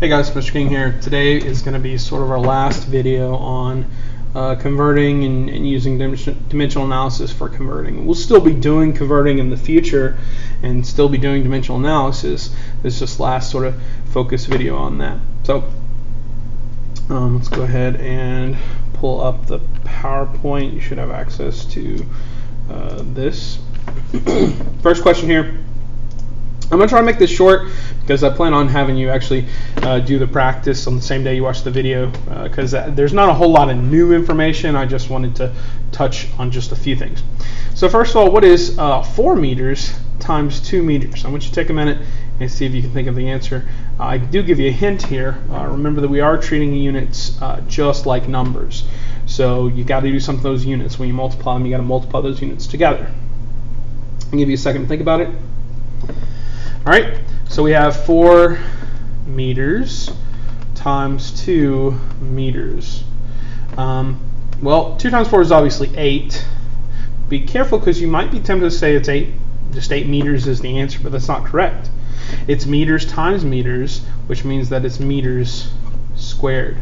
Hey guys, Mr. King here. Today is going to be sort of our last video on converting and using dimensional analysis for converting. We'll still be doing converting in the future and still be doing dimensional analysis. This is just last sort of focus video on that. So let's go ahead and pull up the PowerPoint. You should have access to this. First question here. I'm going to try to make this short because I plan on having you actually do the practice on the same day you watch the video because there's not a whole lot of new information. I just wanted to touch on just a few things. So first of all, what is 4 meters times 2 meters? I want you to take a minute and see if you can think of the answer. I do give you a hint here. Remember that we are treating units just like numbers. So you got to do some of those units. When you multiply them, you got to multiply those units together. I'll give you a second to think about it. All right, so we have 4 meters times 2 meters. Well, 2 times 4 is obviously 8. Be careful because you might be tempted to say it's 8, just 8 meters is the answer, but that's not correct. It's meters times meters, which means that it's meters squared.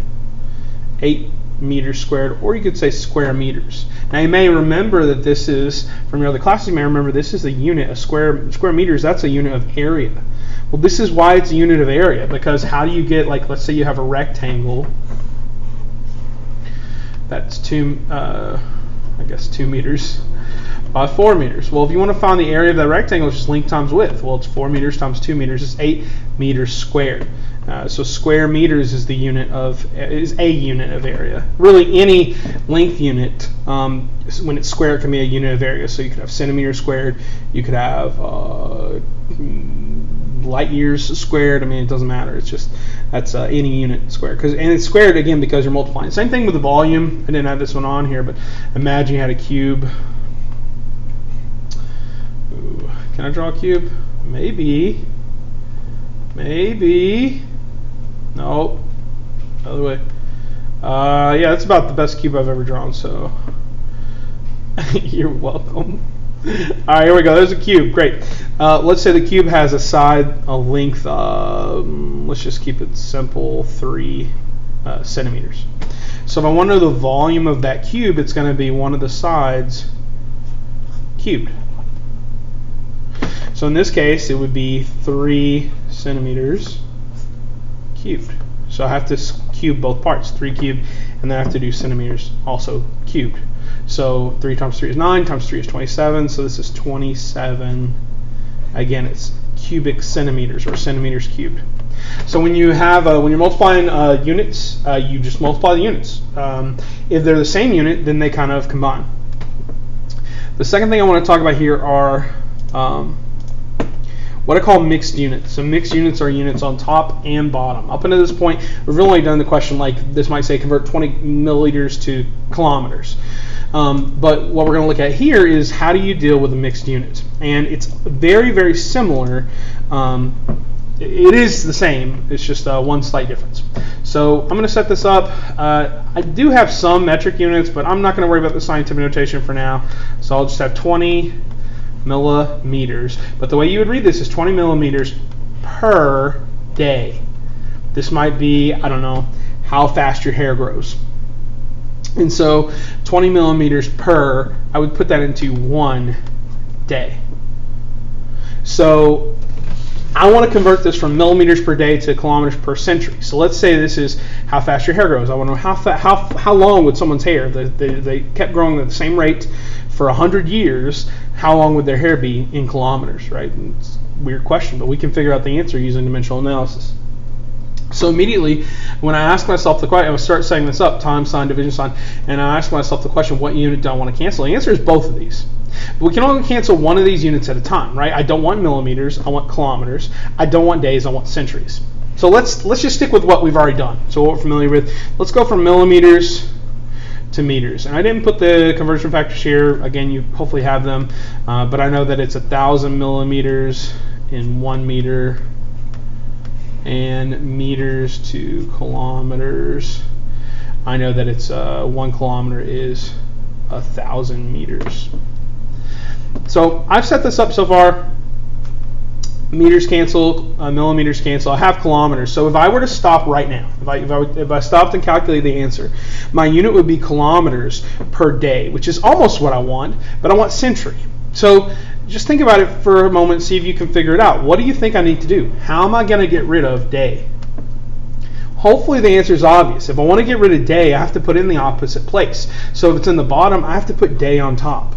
8 meters squared, or you could say square meters. Now you may remember that this is, from your other classes, you may remember this is a unit, a square meters, that's a unit of area. Well, this is why it's a unit of area, because how do you get, like, let's say you have a rectangle that's 2 meters by 4 meters. Well, if you want to find the area of that rectangle, it's just length times width. Well, it's 4 meters times 2 meters, it's 8 meters squared. So square meters is a unit of area. Really, any length unit, when it's square, it can be a unit of area. So you could have centimeters squared, you could have light years squared. I mean, it doesn't matter. It's just that's any unit squared. And it's squared again because you're multiplying. Same thing with the volume. I didn't have this one on here, but imagine you had a cube. Ooh, can I draw a cube? Maybe. Nope. Other way. Yeah, that's about the best cube I've ever drawn, so you're welcome. Alright, here we go. There's a cube. Great. Let's say the cube has a length, let's just keep it simple, 3 centimeters. So if I want to know the volume of that cube, it's going to be one of the sides cubed. So in this case, it would be 3 centimeters cubed. So I have to cube both parts, 3 cubed, and then I have to do centimeters also cubed. So 3 times 3 is 9, times 3 is 27, so this is 27. Again, it's cubic centimeters, or centimeters cubed. So when you have when you're multiplying units, you just multiply the units. If they're the same unit, then they kind of combine. The second thing I want to talk about here are what I call mixed units. So mixed units are units on top and bottom. Up until this point, we've only done the question like this might say convert 20 milliliters to kilometers. But what we're going to look at here is how do you deal with a mixed unit? And it's very, very similar. It is the same. It's just one slight difference. So I'm going to set this up. I do have some metric units, but I'm not going to worry about the scientific notation for now. So I'll just have 20 millimeters, but the way you would read this is 20 millimeters per day. This might be, I don't know, how fast your hair grows. And so 20 millimeters per, I would put that into 1 day. So I want to convert this from millimeters per day to kilometers per century. So let's say this is how fast your hair grows. I want to know how long would someone's hair, they kept growing at the same rate for 100 years, how long would their hair be in kilometers, right? It's a weird question, but we can figure out the answer using dimensional analysis. So immediately, when I ask myself the question, I start setting this up, time sign, division sign, and I ask myself the question, what unit do I want to cancel? The answer is both of these. But we can only cancel one of these units at a time, right? I don't want millimeters, I want kilometers. I don't want days, I want centuries. So let's just stick with what we've already done. So what we're familiar with. Let's go from millimeters to meters. And I didn't put the conversion factors here. Again, you hopefully have them. But I know that it's 1,000 millimeters in 1 meter, and meters to kilometers. I know that it's 1 kilometer is 1,000 meters. So I've set this up so far. meters cancel, millimeters cancel. I have kilometers. So if I were to stop right now, if I stopped and calculated the answer, my unit would be kilometers per day, which is almost what I want, but I want century. So just think about it for a moment, see if you can figure it out. What do you think I need to do? How am I going to get rid of day? Hopefully the answer is obvious. If I want to get rid of day, I have to put it in the opposite place. So if it's in the bottom, I have to put day on top.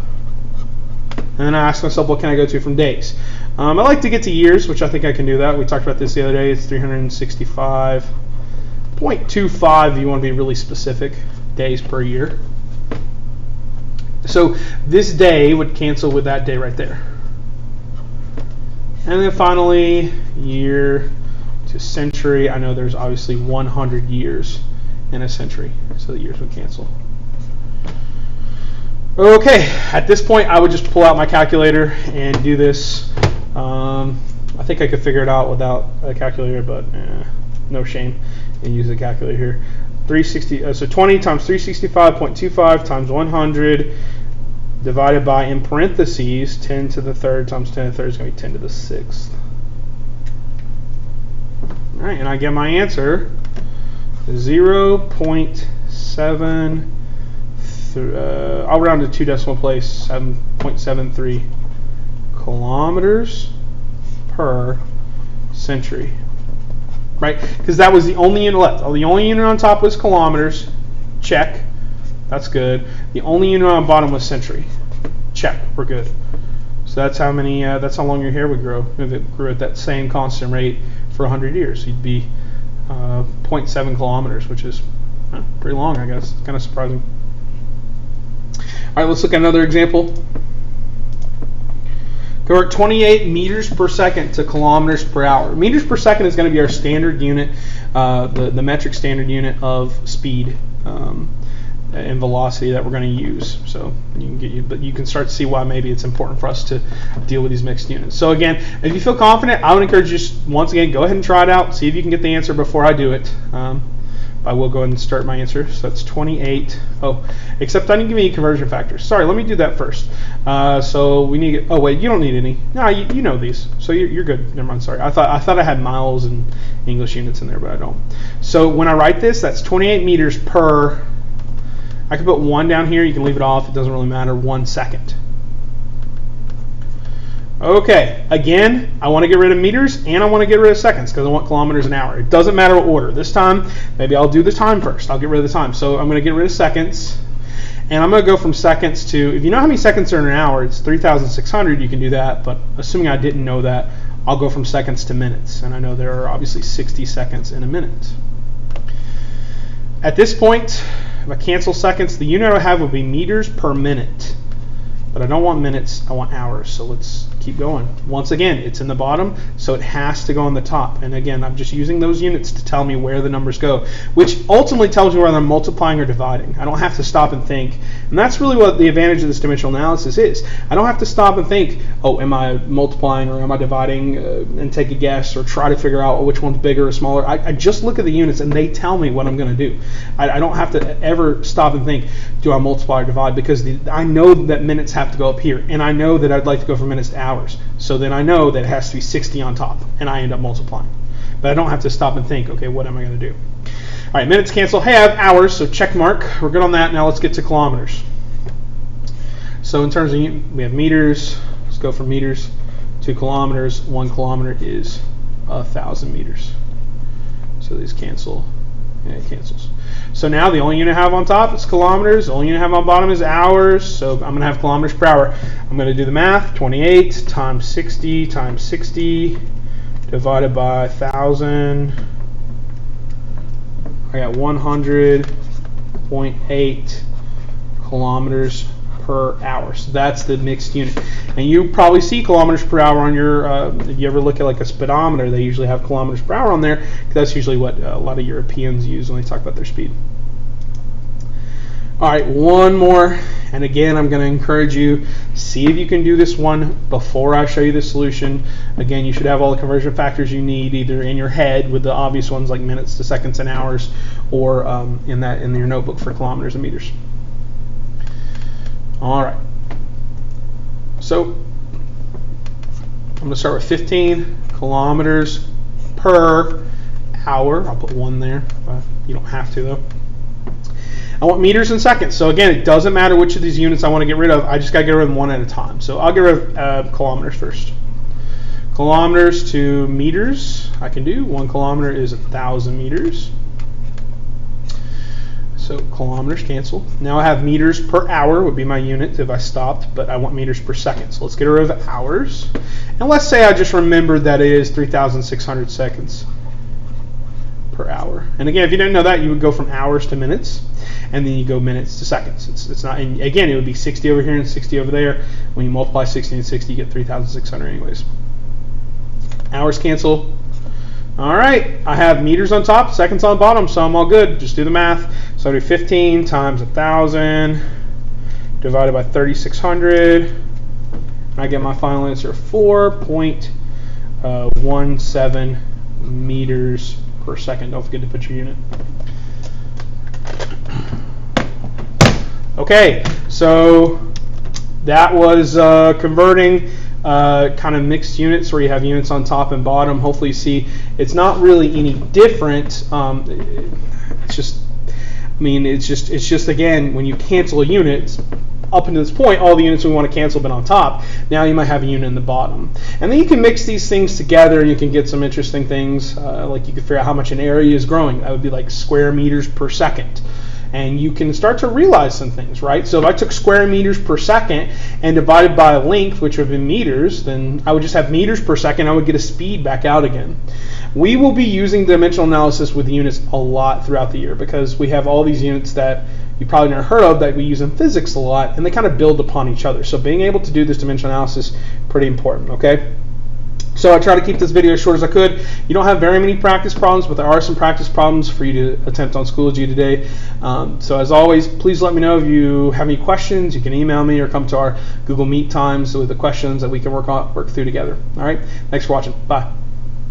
And then I ask myself, what can I go to from days? I like to get to years, which I think I can do that. We talked about this the other day. It's 365.25 if you want to be really specific, days per year. So this day would cancel with that day right there. And then finally, year to century. I know there's obviously 100 years in a century, so the years would cancel. Okay, at this point I would just pull out my calculator and do this. I think I could figure it out without a calculator, but no shame in using a calculator here. 360. So 20 times 365.25 times 100 divided by, in parentheses, 10 to the third times 10 to the third is going to be 10 to the sixth. All right, and I get my answer, 0.7. I'll round to 2 decimal place, 7.73 kilometers per century, right? Because that was the only unit left. The only unit on top was kilometers, check, that's good. The only unit on bottom was century, check, we're good. So that's how many. That's how long your hair would grow if it grew at that same constant rate for 100 years. You'd be 0.7 kilometers, which is pretty long, I guess. It's kind of surprising. All right, let's look at another example. Convert 28 meters per second to kilometers per hour. Meters per second is going to be our standard unit, the metric standard unit of speed and velocity that we're going to use. So but you can start to see why maybe it's important for us to deal with these mixed units. So again, if you feel confident, I would encourage you just, once again, go ahead and try it out. See if you can get the answer before I do it. I will go ahead and start my answer. So that's 28. Oh, except I didn't give you any conversion factors. Sorry, let me do that first. So we need. Oh wait, you don't need any. No, you know these. So you're good. Never mind. Sorry, I thought I had miles and English units in there, but I don't. So when I write this, that's 28 meters per. I can put 1 down here. You can leave it off. It doesn't really matter. 1 second. Okay, again, I want to get rid of meters and I want to get rid of seconds because I want kilometers an hour. It doesn't matter what order. This time, maybe I'll do the time first. I'll get rid of the time. So I'm going to get rid of seconds. And I'm going to go from seconds to, if you know how many seconds are in an hour, it's 3,600. You can do that. But assuming I didn't know that, I'll go from seconds to minutes. And I know there are obviously 60 seconds in a minute. At this point, if I cancel seconds, the unit I have would be meters per minute. But I don't want minutes, I want hours. So let's keep going. Once again, it's in the bottom, so it has to go on the top. And again, I'm just using those units to tell me where the numbers go, which ultimately tells me whether I'm multiplying or dividing. I don't have to stop and think. And that's really what the advantage of this dimensional analysis is. I don't have to stop and think, oh, am I multiplying or am I dividing, and take a guess or try to figure out which one's bigger or smaller. I just look at the units and they tell me what I'm going to do. I don't have to ever stop and think, do I multiply or divide, because I know that minutes have to go up here, and I know that I'd like to go from minutes to hours. So then I know that it has to be 60 on top, and I end up multiplying. But I don't have to stop and think, okay, what am I going to do? All right, minutes cancel. Hey, I have hours, so check mark. We're good on that. Now let's get to kilometers. So in terms of, we have meters. Let's go from meters to kilometers. 1 kilometer is 1,000 meters. So these cancel, and it cancels. So now the only unit I have on top is kilometers. The only unit I have on bottom is hours. So I'm going to have kilometers per hour. I'm going to do the math. 28 times 60 times 60 divided by 1,000. I got 100.8 kilometers per hour. So that's the mixed unit. And you probably see kilometers per hour on your, if you ever look at like a speedometer, they usually have kilometers per hour on there, because that's usually what a lot of Europeans use when they talk about their speed. All right, one more. And again, I'm going to encourage you, see if you can do this one before I show you the solution. Again, you should have all the conversion factors you need, either in your head with the obvious ones like minutes to seconds and hours, or in your notebook for kilometers and meters. All right, so I'm going to start with 15. kilometers per hour. I'll put 1 there, but you don't have to though. I want meters in seconds. So again, it doesn't matter which of these units I want to get rid of. I just got to get rid of them one at a time. So I'll get rid of kilometers first. Kilometers to meters, I can do. 1 kilometer is 1,000 meters. So kilometers cancel. Now I have meters per hour would be my unit if I stopped, but I want meters per second. So let's get rid of hours. And let's say I just remembered that it is 3,600 seconds per hour. And again, if you didn't know that, you would go from hours to minutes, and then you go minutes to seconds. It's not, and again, it would be 60 over here and 60 over there. When you multiply 60 and 60, you get 3,600 anyways. Hours cancel. All right, I have meters on top, seconds on the bottom, so I'm all good. Just do the math. So I do 15 times 1,000 divided by 3,600. And I get my final answer of 4.17 meters per second. Don't forget to put your unit. Okay, so that was converting kind of mixed units where you have units on top and bottom. Hopefully you see it's not really any different. It's just, I mean, it's just again, when you cancel a unit, up until this point, all the units we want to cancel have been on top. Now you might have a unit in the bottom. And then you can mix these things together and you can get some interesting things, like you can figure out how much an area is growing. That would be like square meters per second. And you can start to realize some things, right? So if I took square meters per second and divided by length, which would be meters, then I would just have meters per second. I would get a speed back out again. We will be using dimensional analysis with units a lot throughout the year because we have all these units that you probably never heard of that we use in physics a lot, and they kind of build upon each other. So being able to do this dimensional analysis, pretty important, okay? So I try to keep this video as short as I could. You don't have very many practice problems, but there are some practice problems for you to attempt on Schoology today. So as always, please let me know if you have any questions. You can email me or come to our Google Meet times with the questions that we can work through together. All right, thanks for watching. Bye.